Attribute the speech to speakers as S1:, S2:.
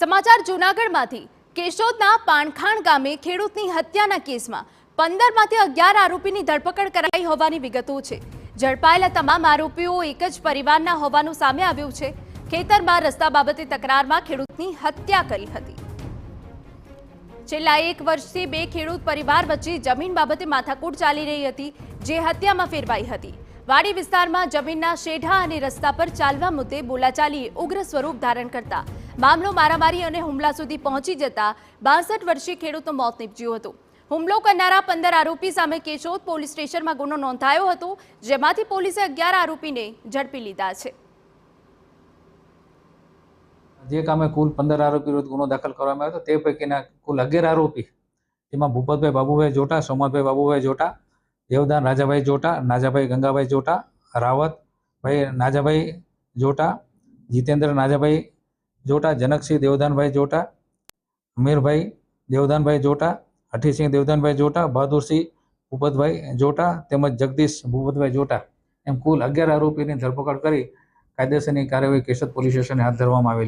S1: સમાચાર જૂનાગઢમાંથી કેશોદના પાણખાણ ગામે ખેડૂતની હત્યાના કેસમાં 15માંથી 11 આરોપીની ધરપકડ કરાઈ હોવાની વિગતો છે। ઝડપાયેલા તમામ આરોપીઓ એક જ પરિવારના હોવાનું સામે આવ્યું છે। ખેતરમાં રસ્તા બાબતે તકરારમાં ખેડૂતની હત્યા કરી હતી। છેલ્લા 1 વર્ષથી બે ખેડૂત પરિવાર વચ્ચે જમીન બાબતે માથાકૂટ ચાલી રહી હતી, જે હત્યામાં ફેરવાઈ હતી। વાડી વિસ્તારમાં જમીનના શેઢા અને રસ્તા પર ચાલવા મુદ્દે બોલાચાલીએ ઉગ્ર સ્વરૂપ ધારણ કરતા મામલો મારામારી અને હુમલા સુધી પહોંચી જતા 62 વર્ષીય ખેડૂતનું મોત નીપજ્યું હતું। હુમલો કરનારા 15 આરોપી સામે કેશોદ પોલીસ સ્ટેશનમાં ગુનો નોંધાયો હતો, જેમાંથી પોલીસે 11 આરોપીને ઝડપી લીધા છે।
S2: જે કામે કુલ 15 આરોપી વિરુદ્ધ ગુનો દાખલ કરવામાં આવ્યો હતો, તે પૈકીના કુલ 11 આરોપી, જેમાં ભૂપતભાઈ બાબુભાઈ જોટા, સોમતભાઈ બાબુભાઈ જોટા, દેવદાન રાજાભાઈ જોટા, નાજાભાઈ ગંગાભાઈ જોટા, રાવતભાઈ નાજાભાઈ જોટા, જીતેન્દ્ર નાજાભાઈ જોટા, જનકસિંહ દેવદાનભાઈ જોટા, અમીરભાઈ દેવદાનભાઈ જોટા, હઠીસિંહ દેવદાનભાઈ જોટા, બહાદુરસિંહ ભૂપતભાઈ જોટા તેમજ જગદીશ ભૂપતભાઈ જોટા એમ કુલ 11 આરોપીની ધરપકડ કરી કાયદેસરની કાર્યવાહી કેશોદ પોલીસ સ્ટેશને હાથ ધરવામાં આવેલી।